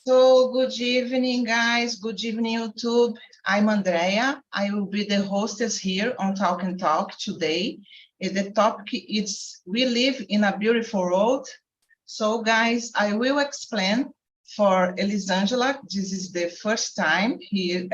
So good evening, guys. Good evening, YouTube. I'm Andrea. I will be the hostess here on Talk and Talk today. The topic is we live in a beautiful world. So, guys, I will explain for Elisangela. This is the first time she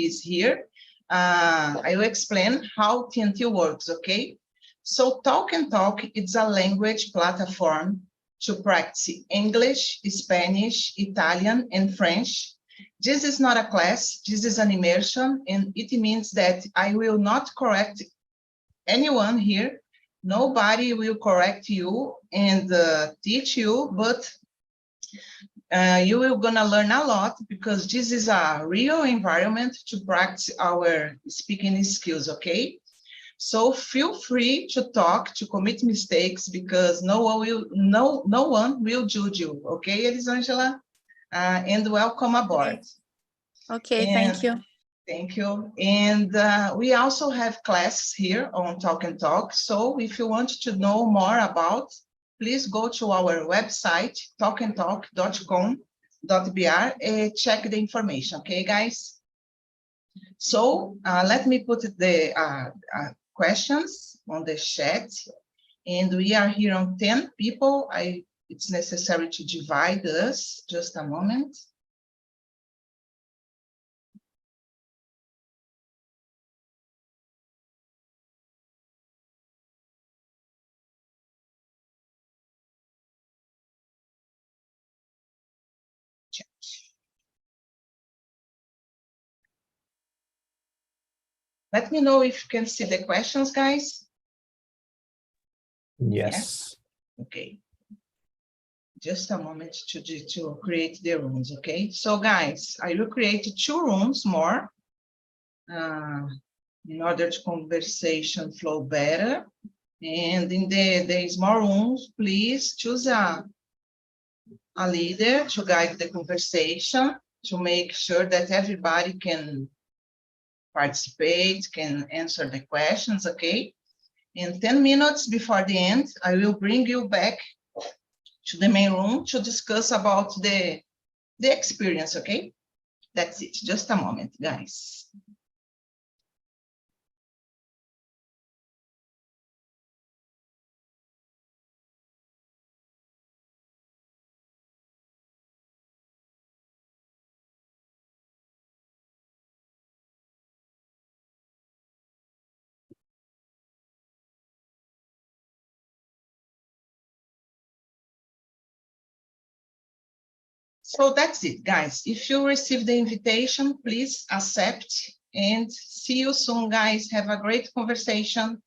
is here. I will explain how TNT works, okay? So Talk and Talk, it's a language platform to practice English, Spanish, Italian, and French. This is not a class, this is an immersion, and it means that I will not correct anyone here. Nobody will correct you and teach you, but you will gonna learn a lot because this is a real environment to practice our speaking skills, okay? So feel free to talk, to commit mistakes, because no one will judge you. Okay, Elisangela? And welcome aboard. Okay, thank you. Thank you. And we also have classes here on Talk and Talk. So if you want to know more about, please go to our website, talkandtalk.com.br, and check the information. Okay, guys? So let me put the questions on the chat, and we are here on 10 people. It's necessary to divide us. Just a moment. Let me know if you can see the questions, guys. Yes. Okay. Just a moment to create the rooms, okay? So, guys, I will create 2 rooms more in order to conversation flow better. And in the small rooms, please choose a leader to guide the conversation, to make sure that everybody can participate, can answer the questions, okay? And 10 minutes before the end, I will bring you back to the main room to discuss about the experience, okay? That's it, just a moment, guys. So that's it, guys. If you receive the invitation, please accept, and see you soon, guys. Have a great conversation.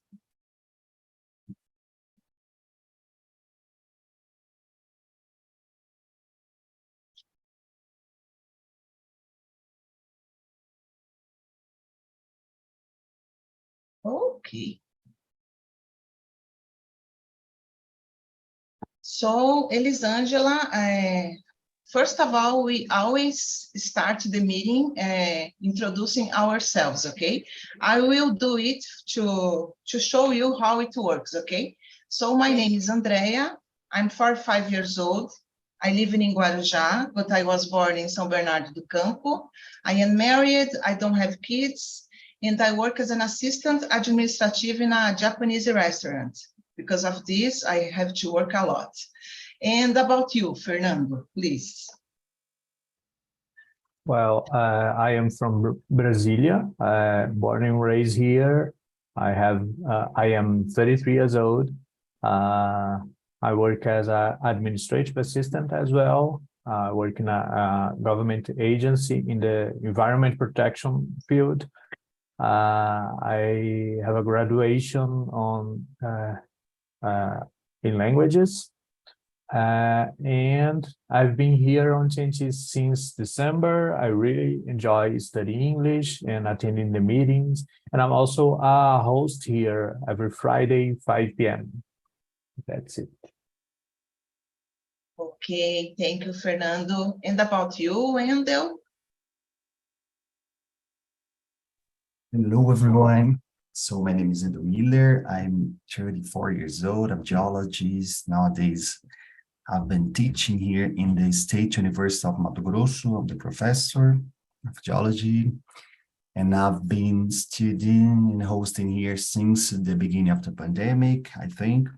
Okay. So, Elisangela, first of all, we always start the meeting introducing ourselves, okay? I will do it to show you how it works, okay? So my name is Andrea. I'm 45 years old. I live in Guarujá, but I was born in São Bernardo do Campo. I am married, I don't have kids, and I work as an assistant administrative in a Japanese restaurant. Because of this, I have to work a lot. And about you, Fernando, please. Well, I am from Brasilia, born and raised here. I am 33 years old. I work as an administrative assistant as well. I work in a government agency in the environment protection field. I have a graduation in languages. And I've been here on TNT since December. I really enjoy studying English and attending the meetings. And I'm also a host here every Friday, 5 p.m. That's it. Okay, thank you, Fernando. And about you, Wendell? Hello, everyone. So my name is Wendell Miller. I'm 34 years old. I'm a geologist. Nowadays, I've been teaching here in the State University of Mato Grosso. I'm the professor of geology, and I've been studying and hosting here since the beginning of the pandemic, I think.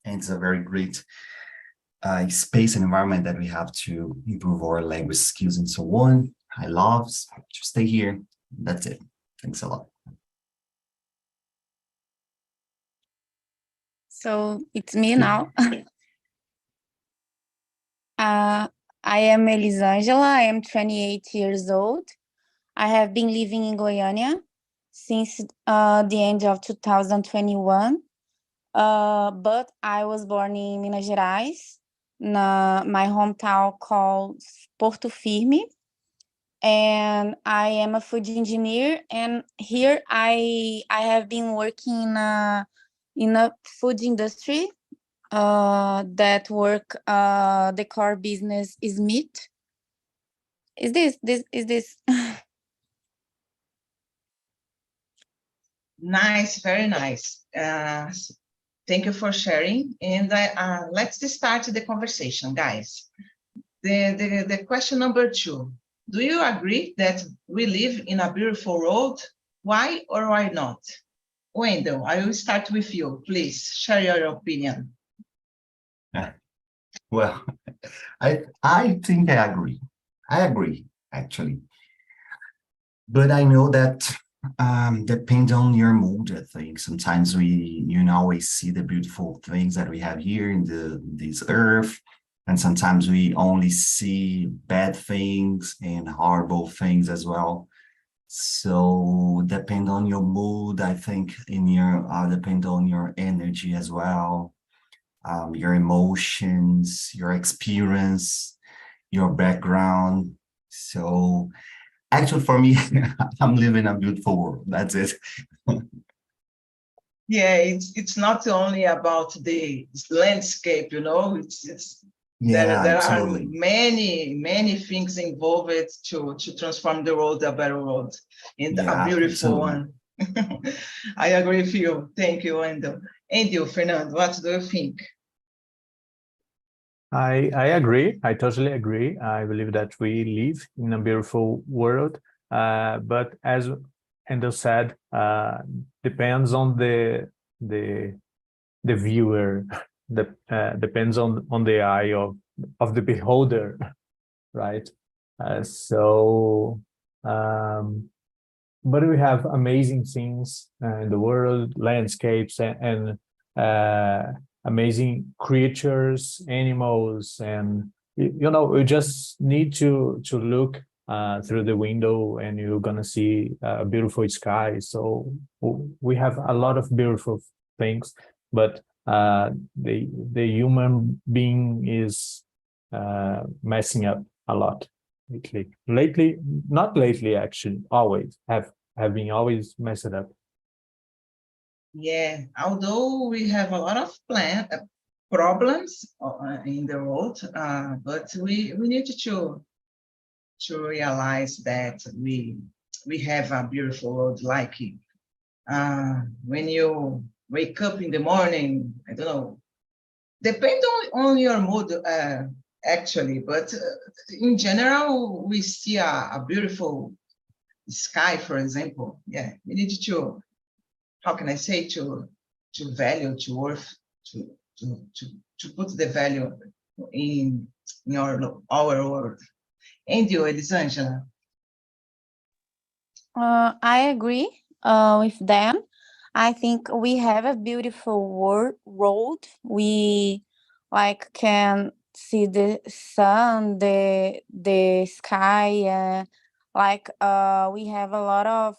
And it's a very great space and environment that we have to improve our language skills and so on. I love to stay here. That's it. Thanks a lot. So it's me now. I am Elisângela. I am 28 years old. I have been living in Goiânia since the end of 2021. But I was born in Minas Gerais, my hometown called Porto Firme. And I am a food engineer. And here I have been working in a food industry that work the core business is meat. Is this Nice, very nice. Thank you for sharing. And let's start the conversation, guys. The question number 2. Do you agree that we live in a beautiful world? Why or why not? Wendell, I will start with you. Please share your opinion. Well, I think I agree. I agree, actually. But I know that depends on your mood, I think. Sometimes you know, always see the beautiful things that we have here in this earth. And sometimes we only see bad things and horrible things as well. So depend on your mood, I think, depend on your energy as well, your emotions, your experience, your background. So actually, for me, I'm living a beautiful world. That's it. Yeah, it's not only about the landscape, you know, Yeah, there absolutely. are many things involved to transform the world a better world and a beautiful one. I agree with you. Thank you, Wendell. And you, Fernando, what do you think? I agree. I totally agree. I believe that we live in a beautiful world, but as Endo said, depends on the viewer. Depends on the eye of the beholder, right? But we have amazing things in the world, landscapes and amazing creatures, animals, and you know, you just need to look through the window and you're gonna see a beautiful sky. So we have a lot of beautiful things, but the human being is messing up a lot lately. Not lately, actually, always have been always messed up. Yeah, although we have a lot of problems in the world, but we need to realize that we have a beautiful world. Like when you wake up in the morning, I don't know, depend on your mood actually, but in general we see a beautiful sky, for example. Yeah, we need to, how can I say, to value, to worth, to put the value in our world. And you, Elisângela? I agree with them. I think we have a beautiful world. We can see the sun, the sky, we have a lot of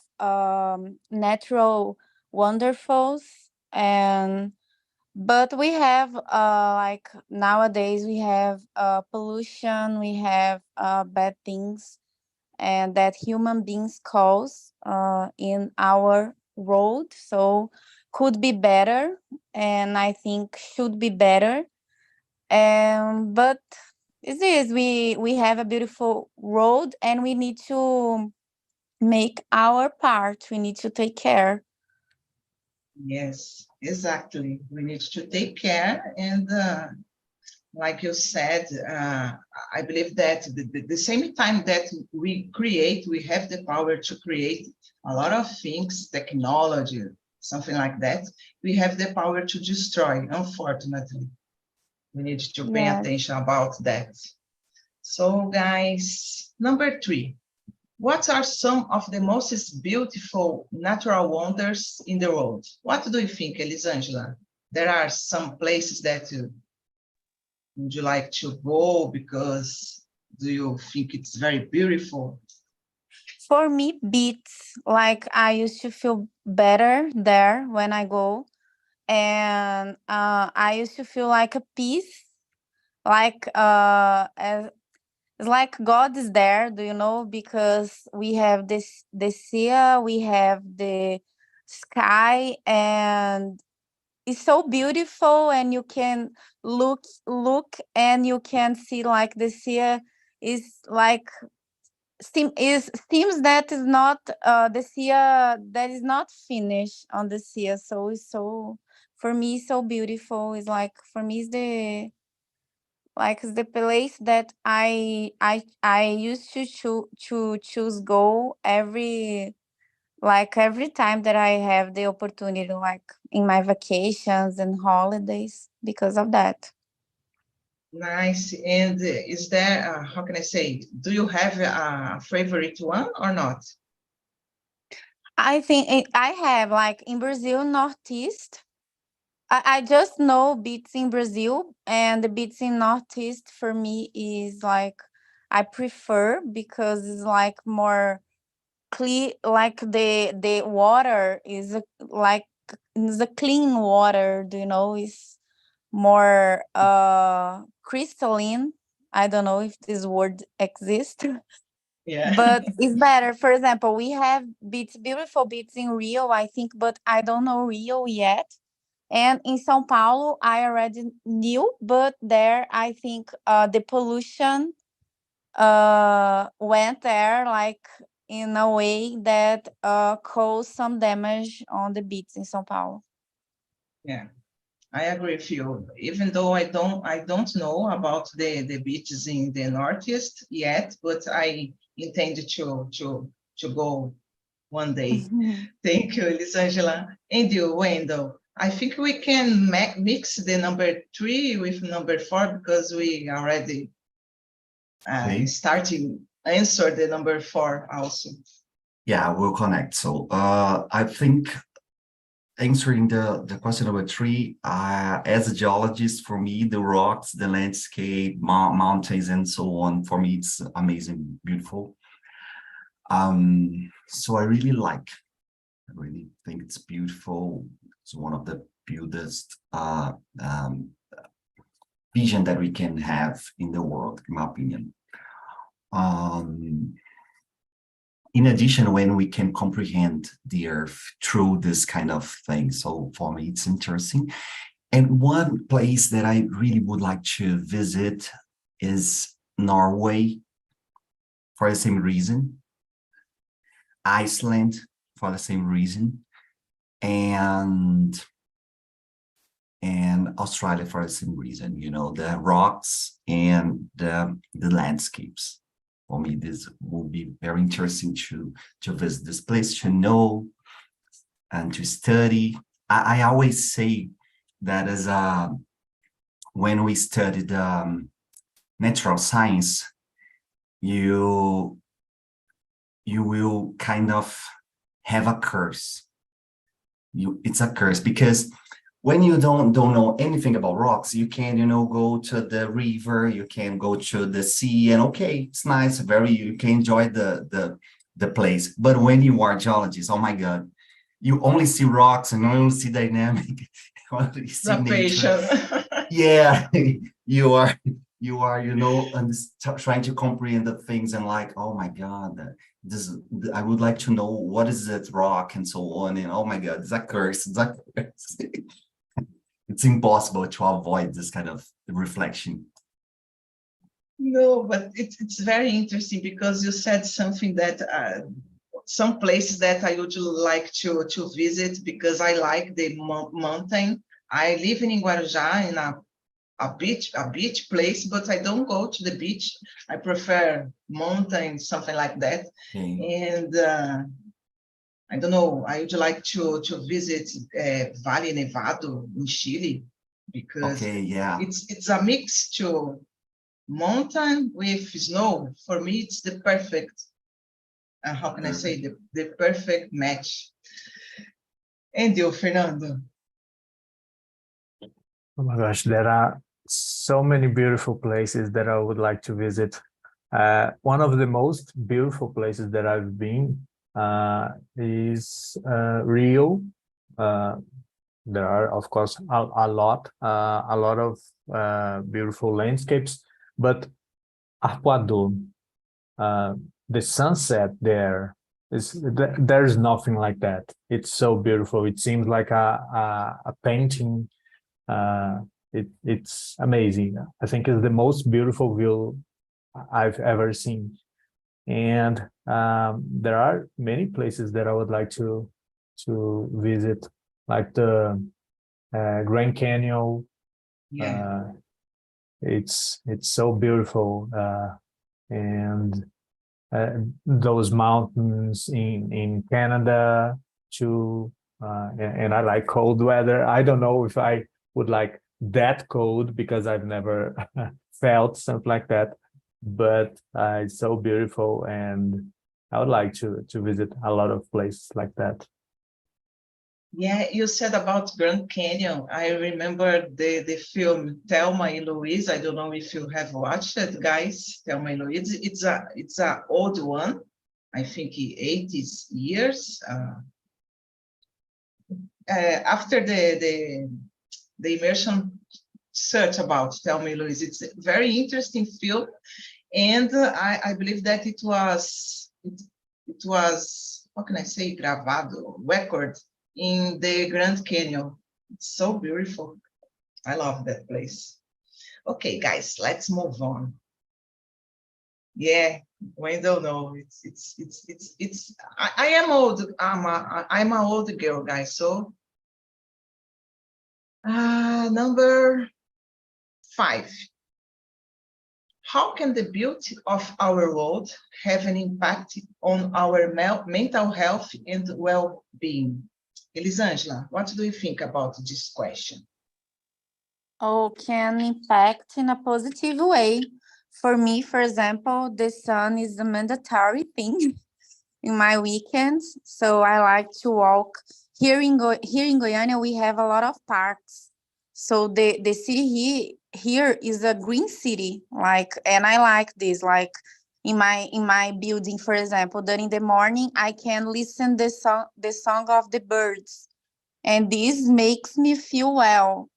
natural wonderfuls, but we have nowadays we have pollution, we have bad things and that human beings cause in our world. So could be better, and I think should be better. But it is, we have a beautiful world and we need to make our part. We need to take care. Yes, exactly. We need to take care, and like you said, I believe that the same time that we create, we have the power to create a lot of things, technology, something like that. We have the power to destroy, unfortunately. We need to pay Yes. attention about that. So guys, number 3. What are some of the most beautiful natural wonders in the world? What do you think, Elisângela? There are some places that would you like to go because do you think it's very beautiful? For me, beats, like I used to feel better there when I go. And I used to feel like a peace, like it's like God is there, do you know? Because we have the sea, we have the sky, and it's so beautiful, and you can look and you can see like the sea is like seems that is not the sea that is not finished on the sea. So it's so, for me, so beautiful. It's like, for me, it's the place that I used to choose go every time that I have the opportunity, like in my vacations and holidays, because of that. Nice. And is there, how can I say, do you have a favorite one or not? I think I have, like, in Brazil, Northeast. I just know beats in Brazil, and the beats in Northeast for me is like I prefer, because it's like more clear, like the water is like it's a clean water, do you know? It's more crystalline. I don't know if this word exists. Yeah. But it's better. For example, we have beats, beautiful beats in Rio, I think, but I don't know Rio yet. And in São Paulo, I already knew, but there I think the pollution went there, like, in a way that caused some damage on the beats in São Paulo. Yeah, I agree with you. Even though I don't know about the beaches in the Northeast yet, but I intend to go one day. Thank you, Elisângela. And you, Wendell. I think we can mix the number 3 with number 4 because we already Okay. starting answer the number 4 also. Yeah, we'll connect. So I think answering the question number 3, as a geologist, for me, the rocks, the landscape, mountains, and so on, for me, it's amazing, beautiful. So I really think it's beautiful. It's one of the beautifulest vision that we can have in the world, in my opinion. In addition, when we can comprehend the earth through this kind of thing. So for me, it's interesting. And one place that I really would like to visit is Norway, for the same reason. Iceland, for the same reason. And Australia, for the same reason, you know, the rocks and the landscapes. For me, this will be very interesting to visit this place, to know and to study. I always say that as when we studied natural science, you will kind of have a curse. It's a curse, because when you don't know anything about rocks, you can, you know, go to the river, you can go to the sea, and okay, it's nice, you can enjoy the place. But when you are a geologist, oh my God, you only see rocks and you only see dynamic, you only see nature. Yeah, you are, you know, and trying to comprehend the things, and like, oh my God, I would like to know what is that rock and so on. And oh my God, it's a curse. It's a curse. It's impossible to avoid this kind of reflection. No, but it's very interesting because you said something that some places that I would like to visit because I like the mountain. I live in Guarujá, in a a beach place, but I don't go to the beach. I prefer mountains, something like that. Okay. And I don't know, I would like to visit Valle Nevado in Chile, because Okay, yeah. it's a mix to mountain with snow. For me, it's the perfect, how can I say, the perfect match. And you, Fernando? Oh my gosh, there are so many beautiful places that I would like to visit. One of the most beautiful places that I've been is Rio. There are, of course, a lot of beautiful landscapes, but Arpoador, the sunset there there's nothing like that. It's so beautiful. It seems like a painting. It's amazing. I think it's the most beautiful view I've ever seen. And there are many places that I would like to visit, like the Grand Canyon. Yeah. It's so beautiful, and those mountains in Canada too. And I like cold weather. I don't know if I would like that cold, because I've never felt something like that, but it's so beautiful, and I would like to visit a lot of places like that. Yeah, you said about Grand Canyon. I remember the film Thelma and Louise. I don't know if you have watched it, guys. Thelma and Louise. It's a old one. I think 80s years. After the immersion search about Thelma and Louise, it's a very interesting film, and I believe that it was how can I say, gravado, record in the Grand Canyon. It's so beautiful. I love that place. Okay, guys, let's move on. Yeah, Wendell, no, I am old. I'm an old girl, guys. So, number 5. How can the beauty of our world have an impact on our mental health and well-being? Elisângela, what do you think about this question? Oh, can impact in a positive way. For me, for example, the sun is a mandatory thing in my weekends. So I like to walk. Here in Goiânia, we have a lot of parks. So the city here is a green city, and I like this. Like in my building, for example, during the morning, I can listen the song of the birds, and this makes me feel well.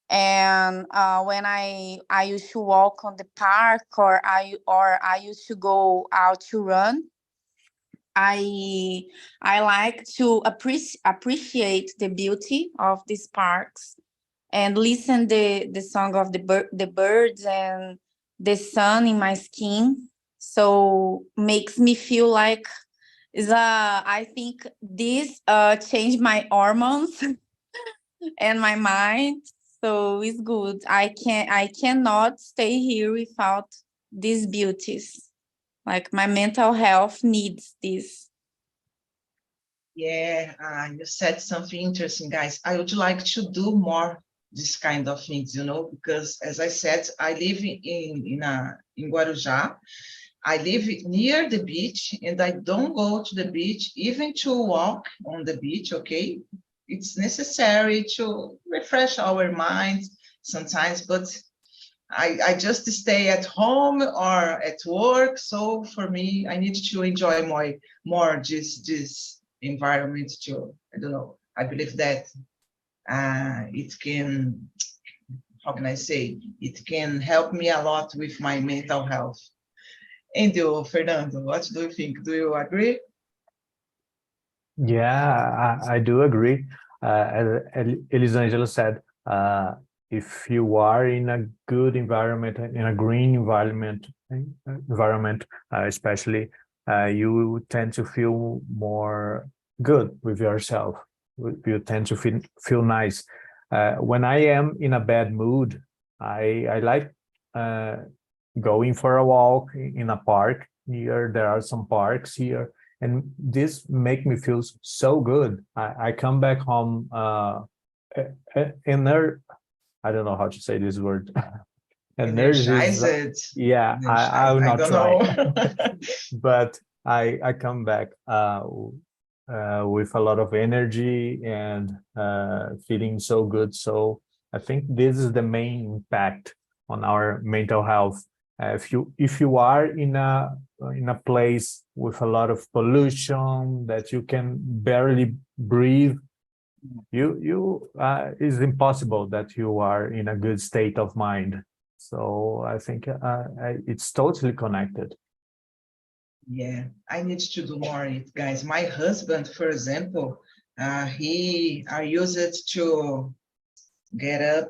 And when I used to walk on the park, or I used to go out to run, I like to appreciate the beauty of these parks and listen the song of the birds and the sun in my skin. So makes me feel like I think this changed my hormones and my mind. So it's good. I cannot stay here without these beauties. Like my mental health needs this. Yeah, you said something interesting, guys. I would like to do more this kind of things, because as I said, I live in Guarujá. I live near the beach, and I don't go to the beach even to walk on the beach. Okay, it's necessary to refresh our minds sometimes, but I just stay at home or at work. So for me, I need to enjoy more this environment too. I don't know. I believe that it can, how can I say, it can help me a lot with my mental health. And you, Fernando, what do you think? Do you agree? Yeah, I do agree. As Elisângela said, if you are in a good environment, in a green environment, especially, you tend to feel more good with yourself. You tend to feel nice. When I am in a bad mood, I like going for a walk in a park here. There are some parks here, and this make me feel so good. I come back home and there, I don't know how to say this word. Energized. Yeah, I will I not don't try. know. But I come back with a lot of energy and feeling so good. So I think this is the main impact on our mental health. If you are in a place with a lot of pollution that you can barely breathe, you it's impossible that you are in a good state of mind. So I think it's totally connected. Yeah, I need to do more it, guys. My husband, for example, he are used to get up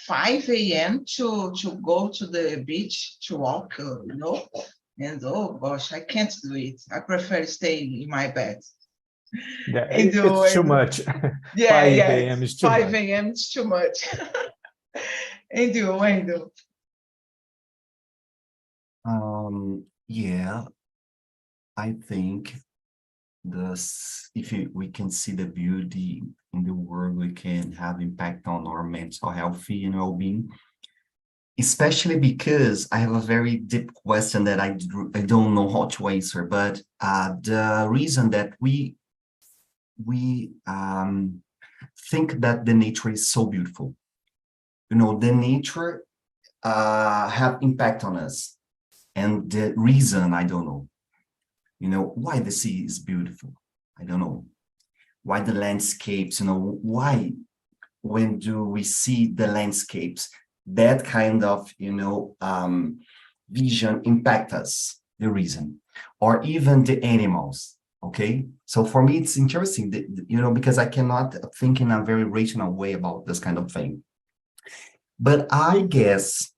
5 a.m. to go to the beach to walk, you know, and oh gosh, I can't do it. I prefer staying in my bed. Yeah, And it's too much. Yeah, 5 yeah, a.m. is too 5 much. a.m. is too much. And you, Wendell? Yeah, I think we can see the beauty in the world, we can have impact on our mental health and well-being. Especially because I have a very deep question that I don't know how to answer, but the reason that we think that the nature is so beautiful, you know, the nature have impact on us, and the reason I don't know, you know, why the sea is beautiful, I don't know, why the landscapes, you know, why when do we see the landscapes, that kind of, you know, vision impact us, the reason, or even the animals. Okay, so for me it's interesting that, you know, because I cannot think in a very rational way about this kind of thing, but I guess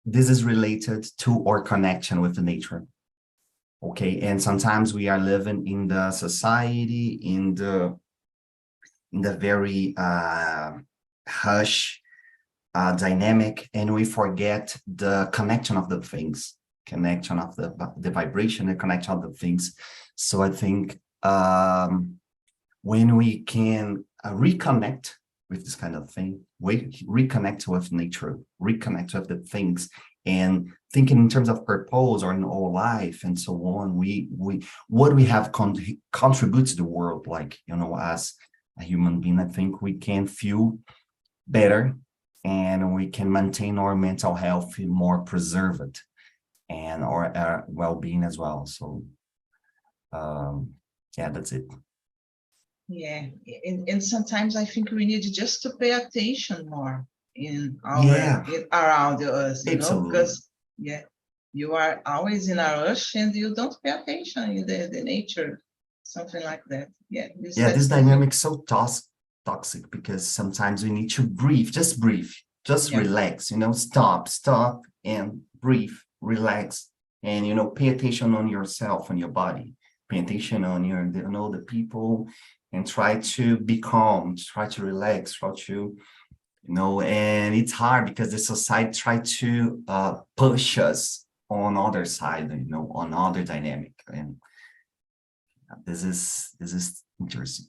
this is related to our connection with the nature. Okay, and sometimes we are living in the society, in the very hush dynamic, and we forget the connection of the things, connection of the vibration, the connection of the things. So I think when we can reconnect with this kind of thing, we reconnect with nature, reconnect with the things, and thinking in terms of purpose or in our life and so on, what we have contribute to the world, like, you know, as a human being, I think we can feel better and we can maintain our mental health more preserved and our well-being as well. So yeah, that's it. Yeah, and sometimes I think we need just to pay attention more in our around us, you know, because yeah, you are always in a rush and you don't pay attention in the nature, something like that. Yeah, this dynamic is so toxic because sometimes we need to breathe, just relax, you know, stop and breathe, relax, and, you know, pay attention on yourself, on your body, pay attention on your, you know, the people, and try to be calm, try to relax, try to, you know, and it's hard because the society try to push us on other side, you know, on other dynamic, and this is interesting.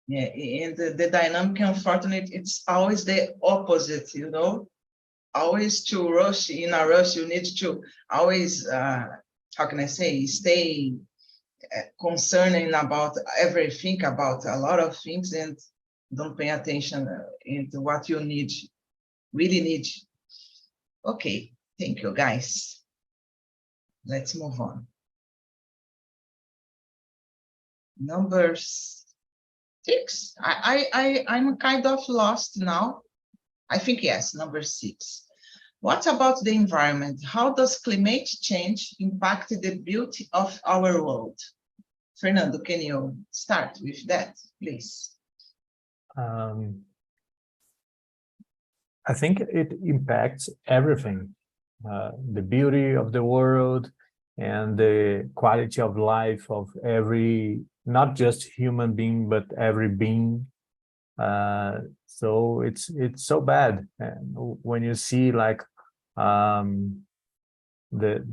Yeah, and the dynamic, unfortunately, it's always the opposite, you know, always to rush, in a rush, you need to always, how can I say, stay concerning about everything, about a lot of things, and don't pay attention into what you need, really need. Okay, thank you, guys. Let's move on. Number 6. I'm kind of lost now. I think yes, number 6. What about the environment? How does climate change impact the beauty of our world? Fernando, can you start with that, please? I think it impacts everything, the beauty of the world and the quality of life of every, not just human being, but every being So it's so bad. And when you see like the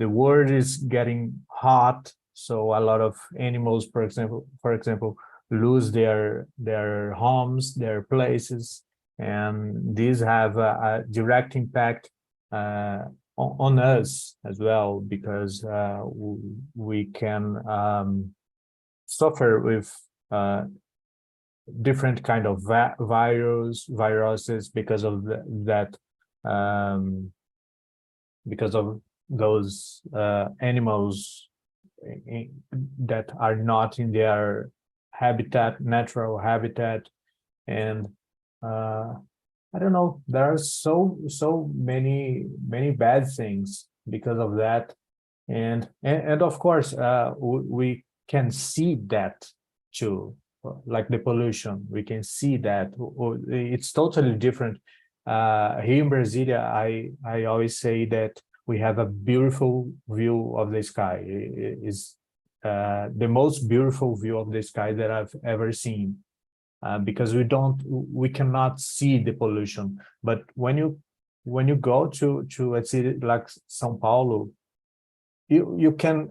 world is getting hot, so a lot of animals, for example, lose their homes, their places, and these have a direct impact on us as well, because we can suffer with different kind of viruses because of that, because of those animals that are not in their natural habitat. And I don't know, there are so many bad things because of that. And of course, we can see that too, like the pollution. We can see that it's totally different. Here in Brasilia, I always say that we have a beautiful view of the sky. It is the most beautiful view of the sky that I've ever seen, because we cannot see the pollution. But when you go to a city like São Paulo, you can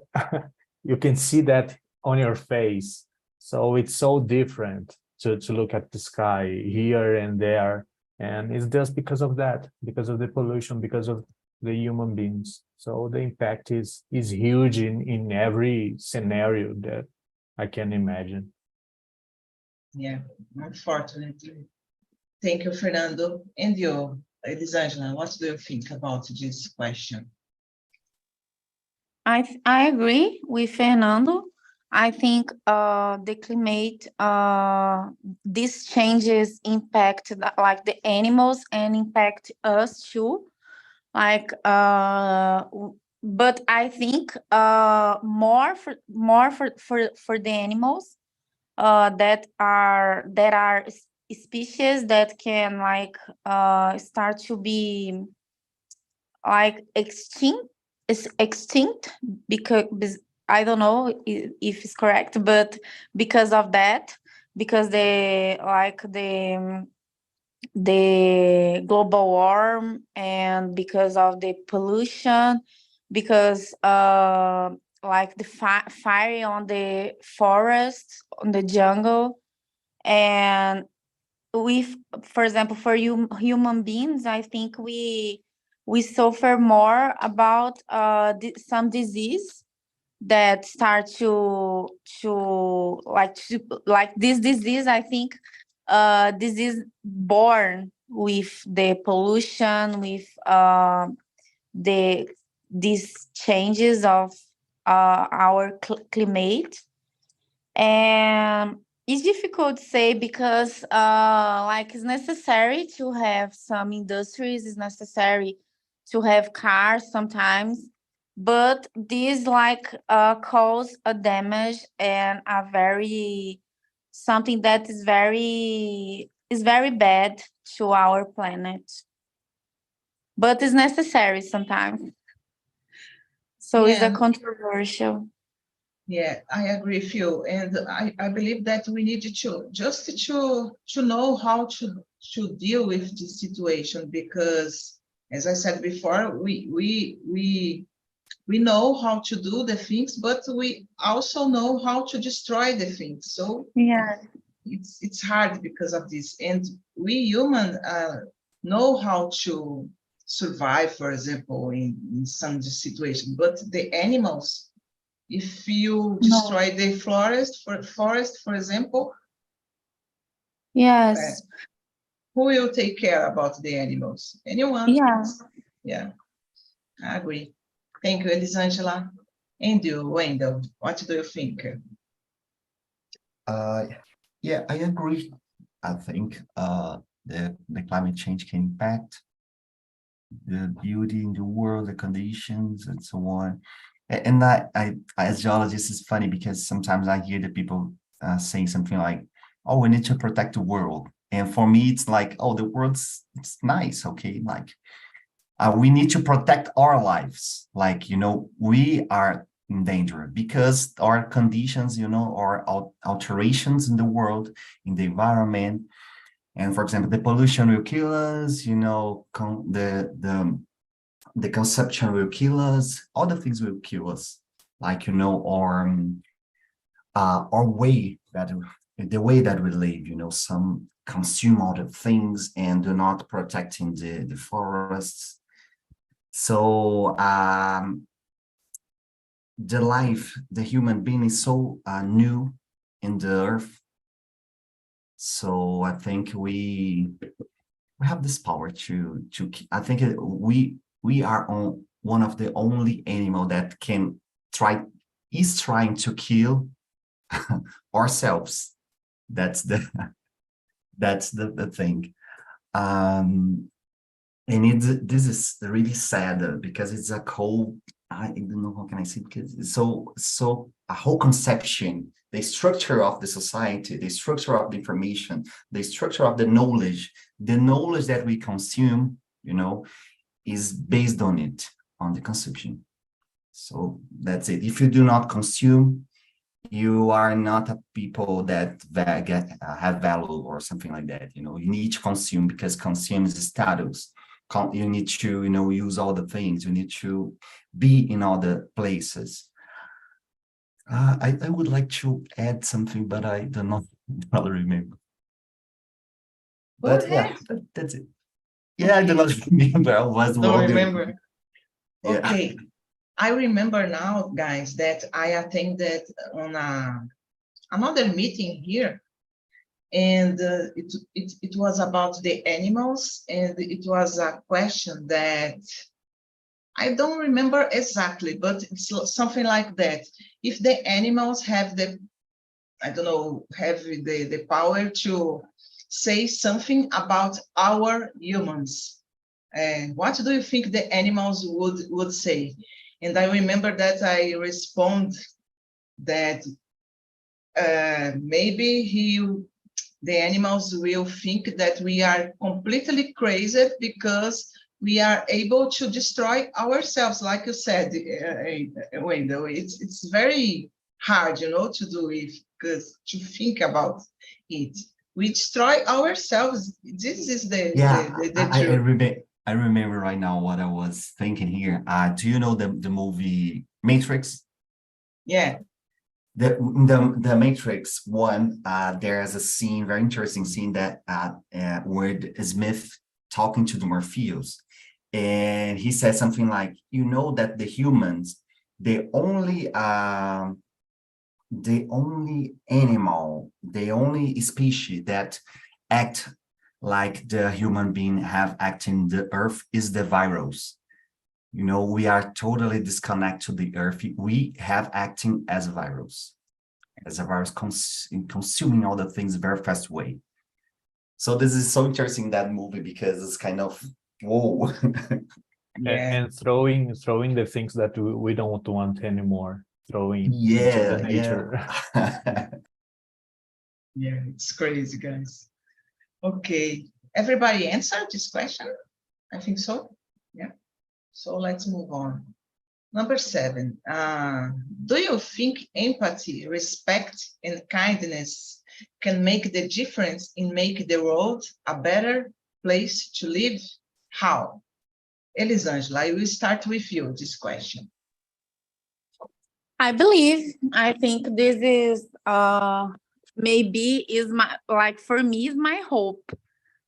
you can see that on your face. So it's so different to look at the sky here and there, and it's just because of that, because of the pollution, because of the human beings. So the impact is huge in every scenario that I can imagine. Yeah, unfortunately. Thank you, Fernando. And you, Elisângela, what do you think about this question? I agree with Fernando. I think the climate, these changes impact like the animals and impact us too. Like, but I think more for the animals that are species that can like start to be like extinct because I don't know if it's correct, but because of that, because the global warm, and because of the pollution, because like the fire on the forest, on the jungle. And with, for example, for human beings, I think we suffer more about some disease that start to like this disease. I think this is born with the pollution, with these changes of our climate. And it's difficult to say because like it's necessary to have some industries, it's necessary to have cars sometimes, but this like cause a damage and something that is very bad to our planet. But it's necessary sometimes. So it's a controversial. Yeah, I agree with you. And I believe that we need to know how to deal with this situation, because as I said before, we know how to do the things, but we also know how to destroy the things. So yeah, it's hard because of this. And we human know how to survive, for example, in some situation, but the animals, if you destroy the forest, for example, yes, who will take care about the animals? Anyone? Yeah, I agree. Thank you, Elisângela. And you, Wendell, what do you think? Yeah, I agree. I think the climate change can impact the beauty in the world, the conditions, and so on. And I as geologist, it's funny because sometimes I hear the people saying something like, "Oh, we need to protect the world," and for me, it's like, "Oh, the world's it's nice, okay." Like, we need to protect our lives. Like, we are in danger because our conditions, our alterations in the world, in the environment, And for example, the pollution will kill us, you know, the consumption will kill us, all the things will kill us, like, you know, our way that, the way that we live, you know, some consume all the things and do not protecting the forests. So the life, the human being is so new in the earth. So I think we have this power to I think we are on one of the only animal that is trying to kill ourselves. That's the thing. And this is really sad because it's a whole, I don't know how can I say, because it's so a whole conception, the structure of the society, the structure of the information, the structure of the knowledge that we consume, you know, is based on it, on the consumption. So that's it. If you do not consume, you are not a people that have value or something like that. You know, you need to consume because consume is status. You need to, you know, use all the things. You need to be in all the places. I would like to add something, but I do not remember. But yeah, that's it. Yeah, I do not remember. I was Don't remember. Yeah. Okay. I remember now, guys, that I attended on another meeting here, and it was about the animals, and it was a question that I don't remember exactly, but it's something like that. If the animals have the, I don't know, have the power to say something about our humans, what do you think the animals would say? And I remember that I respond that maybe the animals will think that we are completely crazy because we are able to destroy ourselves, like you said, Wendell. It's very hard, you know, to do it, because to think about it, we destroy ourselves. This is the truth. I remember right now what I was thinking here. Do you know the movie Matrix? Yeah. The Matrix one, there's a scene, very interesting scene that where Smith talking to the Morpheus, and he says something like, you know, that the humans, the only animal, the only species that act like the human being have acting the earth is the virus. You know, we are totally disconnected to the earth. We have acting as a virus consuming all the things very fast way. So this is so interesting, that movie, because it's kind of, whoa. Yeah. And throwing the things that we don't want anymore, throwing into the nature. Yeah, it's crazy, guys. Okay, everybody answered this question? I think so. Yeah. So let's move on. Number 7. Do you think empathy, respect, and kindness can make the difference in making the world a better place to live? How? Elisângela, I will start with you this question. I think this is maybe is my, like, for me, is my hope,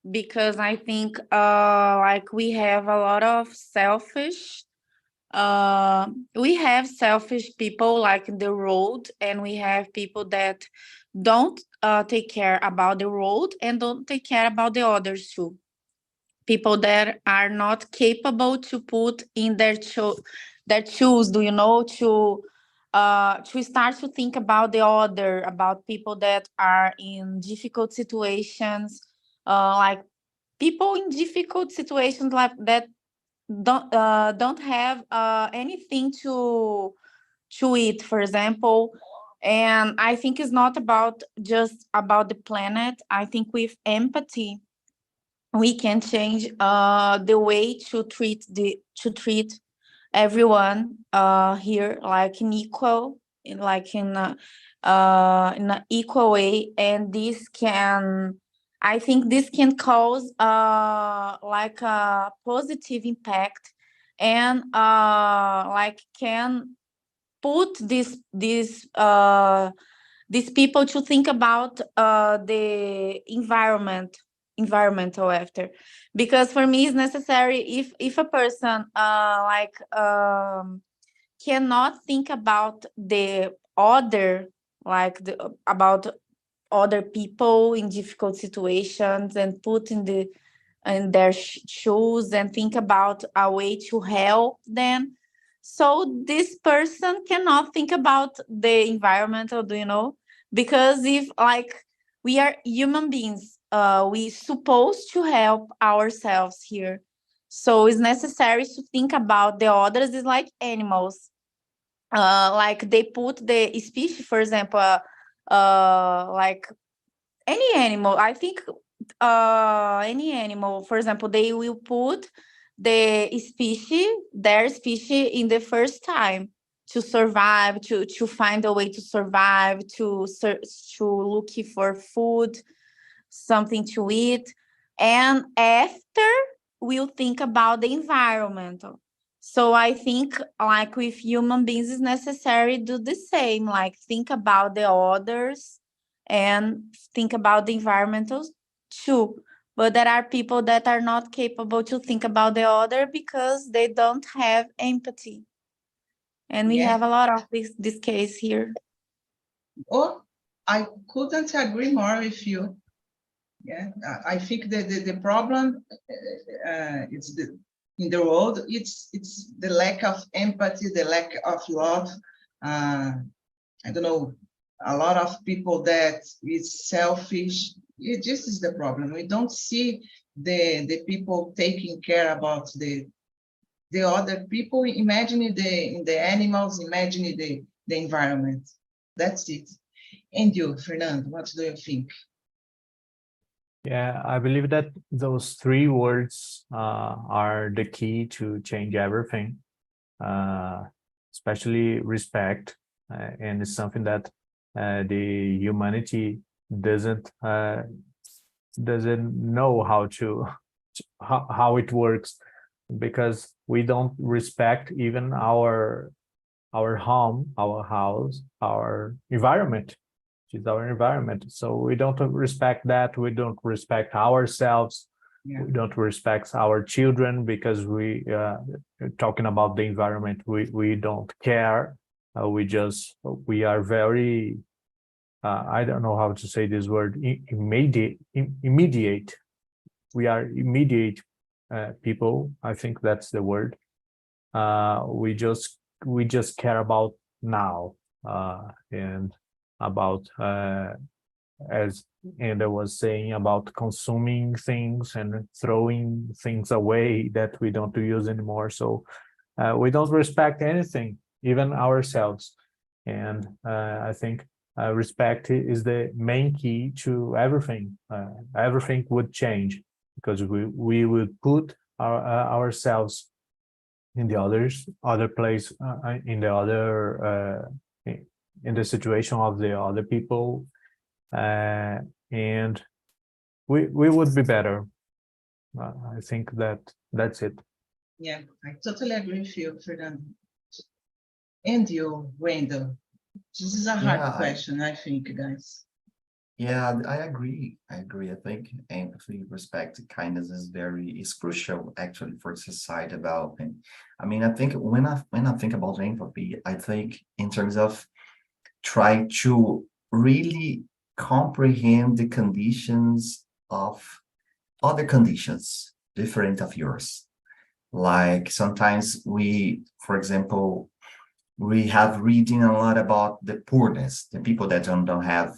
because I think like we have a lot of selfish people like the road, and we have people that don't take care about the road and don't take care about the others too. People that are not capable to put in their shoes, do you know, to start to think about the other, about people that are in difficult situations, like people in difficult situations like that don't have anything to eat, for example. And I think it's not just about the planet. I think with empathy we can change the way to treat everyone here, like in an equal way, and this can I think this can cause like a positive impact, and like can put these people to think about the environmental after, because for me it's necessary if a person like cannot think about the other, like about other people in difficult situations and put in their shoes and think about a way to help them. So this person cannot think about the environmental, do you know? Because if like we are human beings, we supposed to help ourselves here. So it's necessary to think about the others. Is like animals. Like they put the species, for example, like any animal, I think any animal, for example, they will put their species in the first time to survive, to find a way to survive, to search, to look for food, something to eat, and after we'll think about the environmental. So I think like with human beings it's necessary to do the same, like think about the others and think about the environmental too. But there are people that are not capable to think about the other because they don't have empathy. And we have a lot of this case here. Oh, I couldn't agree more with you. Yeah, I think that the problem is in the world. It's the lack of empathy, the lack of love. I don't know, a lot of people that is selfish. This is the problem. We don't see the people taking care about the other people. Imagine the animals, imagine the environment. That's it. And you, Fernando, what do you think? Yeah, I believe that those three words are the key to change everything, especially respect, and it's something that the humanity doesn't know how it works, because we don't respect even our home, our house, our environment. Is our environment. So we don't respect that. We don't respect ourselves. Yeah. We don't respect our children because we talking about the environment. We don't care. We are very I don't know how to say this word. Immediate. We are immediate people. I think that's the word. We just care about now and about as Anda was saying, about consuming things and throwing things away that we don't use anymore. So we don't respect anything, even ourselves. And I think respect is the main key to everything. Everything would change because we would put ourselves in the other place, in the other in the situation of the other people, and we would be better. I think that's it. Yeah, I totally agree with you, Fernando. And you, Wendell? This is a hard question, I think, guys. Yeah, I agree. I think empathy, respect, kindness is crucial actually for society development. I mean, I think when I think about empathy, I think in terms of try to really comprehend the conditions of other conditions different of yours. Like sometimes for example, we have reading a lot about the poorness, the people that don't have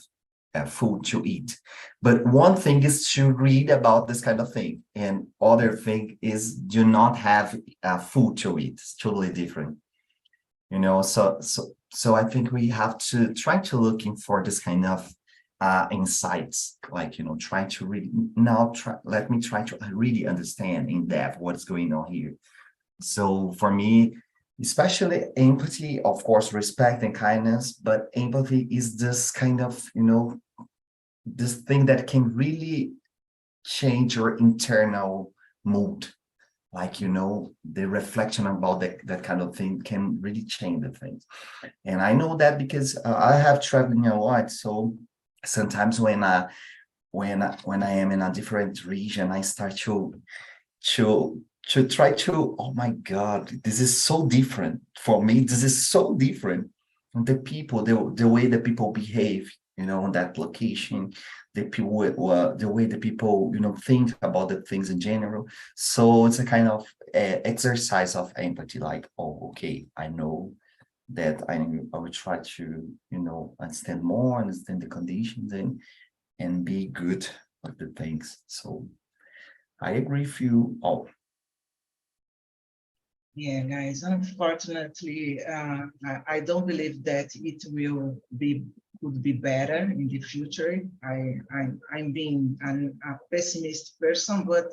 food to eat. But one thing is to read about this kind of thing, and other thing is do not have food to eat. It's totally different. You know, so I think we have to try to looking for this kind of insights, like, you know, try to really let me try to really understand in depth what's going on here. So for me, especially empathy, of course, respect and kindness, but empathy is this kind of, you know, this thing that can really change your internal mood. Like, you know, the reflection about that kind of thing can really change the things. And I know that because I have traveling a lot. So sometimes when I am in a different region, I start to try to, oh my God, this is so different for me. This is so different. And the people, the way the people behave, you know, on that location, the people, the way the people, you know, think about the things in general. So it's a kind of exercise of empathy, like, oh, okay, I know that I will try to, you know, understand more, understand the conditions and be good with the things. So I agree with you all. Yeah, guys, unfortunately, I don't believe that it could be better in the future. I'm being a pessimist person, but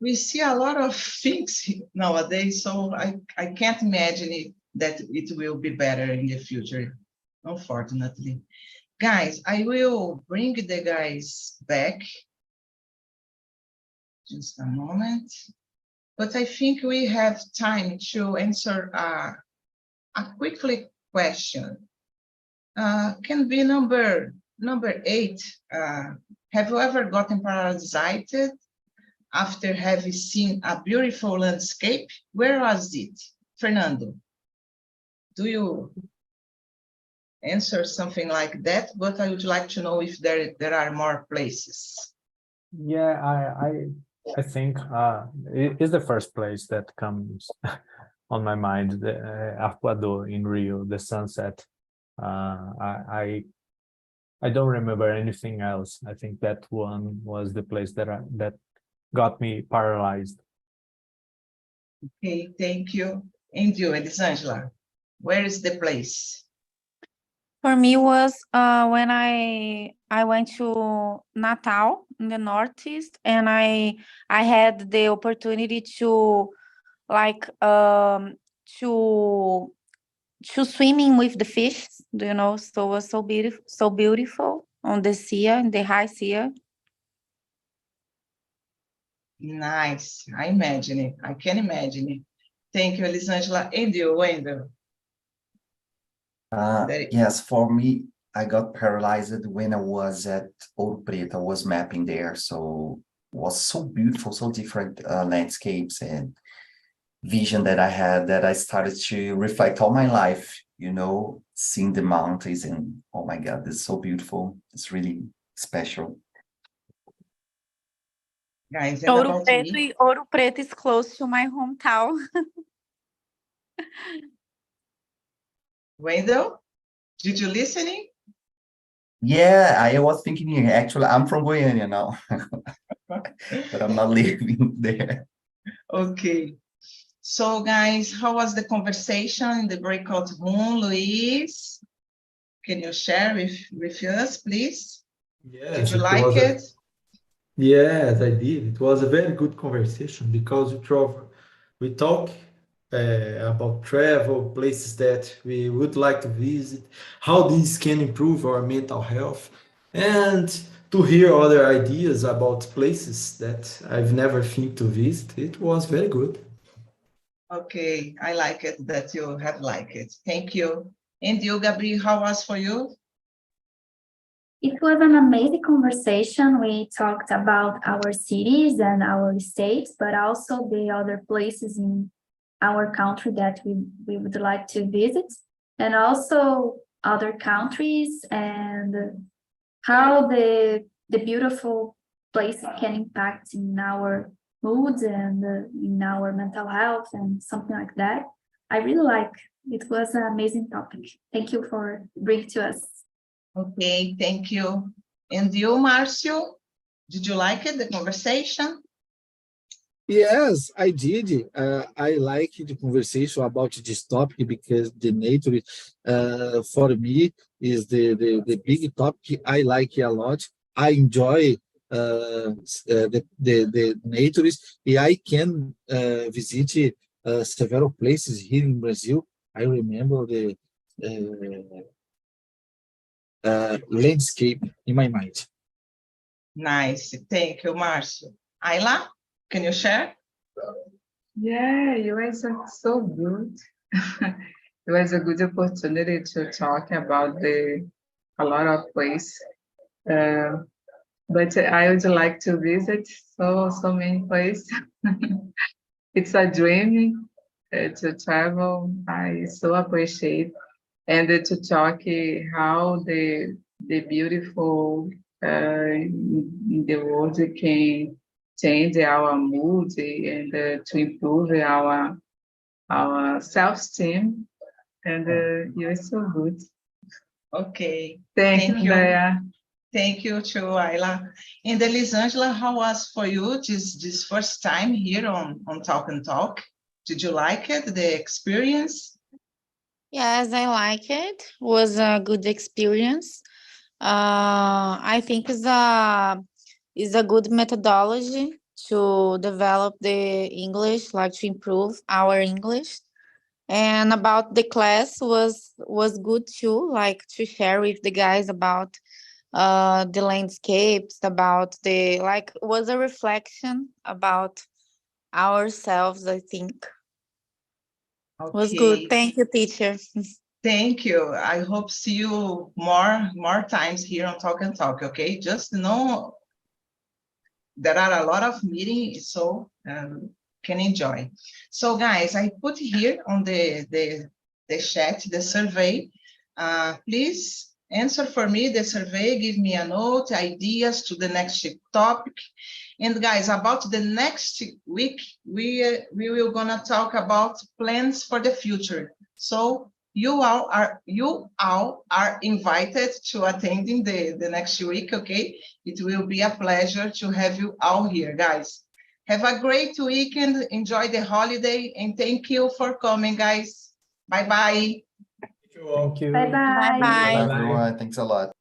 we see a lot of things nowadays, so I can't imagine that it will be better in the future, unfortunately. Guys, I will bring the guys back. Just a moment. But I think we have time to answer a quickly question. Can be number 8. Have you ever gotten paralyzed after having seen a beautiful landscape? Where was it? Fernando, do you answer something like that? But I would like to know if there are more places. Yeah, I think it is the first place that comes on my mind, the Arpoador in Rio, the sunset. I don't remember anything else. I think that one was the place that got me paralyzed. Okay, thank you. And you, Elisângela, where is the place? For me was when I went to Natal in the Northeast, and I had the opportunity to like to swimming with the fish, you know, so it was so beautiful on the sea, in the high sea. Nice, I imagine it. I can imagine it. Thank you, Elisângela. And you, Wendell? Yes, for me, I got paralyzed when I was at Ouro Preto. I was mapping there, so it was so beautiful, so different landscapes and vision that I had, that I started to reflect all my life, you know, seeing the mountains, and oh my God, it's so beautiful. It's really special. Guys, and about me? Ouro Preto is close to my hometown. Wendell, did you listening? Yeah, I was thinking, actually, I'm from Goiânia now, but I'm not living there. Okay. So, guys, how was the conversation in the breakout room, Luis? Can you share with us, please? Yes, Did you it like was it? yes, I did. It was a very good conversation because we talk about travel, places that we would like to visit, how this can improve our mental health, and to hear other ideas about places that I've never think to visit. It was very good. Okay, I like it that you have liked it. Thank you. And you, Gabriel, how was for you? It was an amazing conversation. We talked about our cities and our states, but also the other places in our country that we would like to visit, and also other countries, and how the beautiful places can impact in our moods and in our mental health and something like that. I really like it. It was an amazing topic. Thank you for bringing to us. Okay, thank you. And you, Marcio, did you like it, the conversation? Yes, I did. I like the conversation about this topic because the nature, for me, is the big topic. I like it a lot. I enjoy the nature. I can visit several places here in Brazil. I remember the landscape in my mind. Nice. Thank you, Marcio. Ayla, can you share? Yeah, it was so good. It was a good opportunity to talk about a lot of places. But I would like to visit so many places. It's a dream to travel. I so appreciate and to talk how the beautiful in the world can change our mood and to improve our self-esteem. And you're so good. Okay. Thank you, Andrea. Thank you to Ayla. And Elisângela, how was for you this first time here on Talk and Talk? Did you like it, the experience? Yes, I like it. Was a good experience. I think it's a good methodology to develop the English, like to improve our English. And about the class was good too, like to share with the guys about the landscapes, about the was a reflection about ourselves, I think. Was good. Okay. Thank you, teacher. Thank you. I hope see you more times here on Talk and Talk, okay? Just know there are a lot of meetings, so can enjoy. So guys, I put here on the chat, the survey. Please answer for me the survey, give me a note, ideas to the next topic. And guys, about the next week, we will gonna talk about plans for the future. So you all are invited to attending the next week, okay? It will be a pleasure to have you all here, guys. Have a great weekend, enjoy the holiday, and thank you for coming, guys. Bye-bye. Thank you. Bye bye. Bye-bye. Everyone, thanks a lot.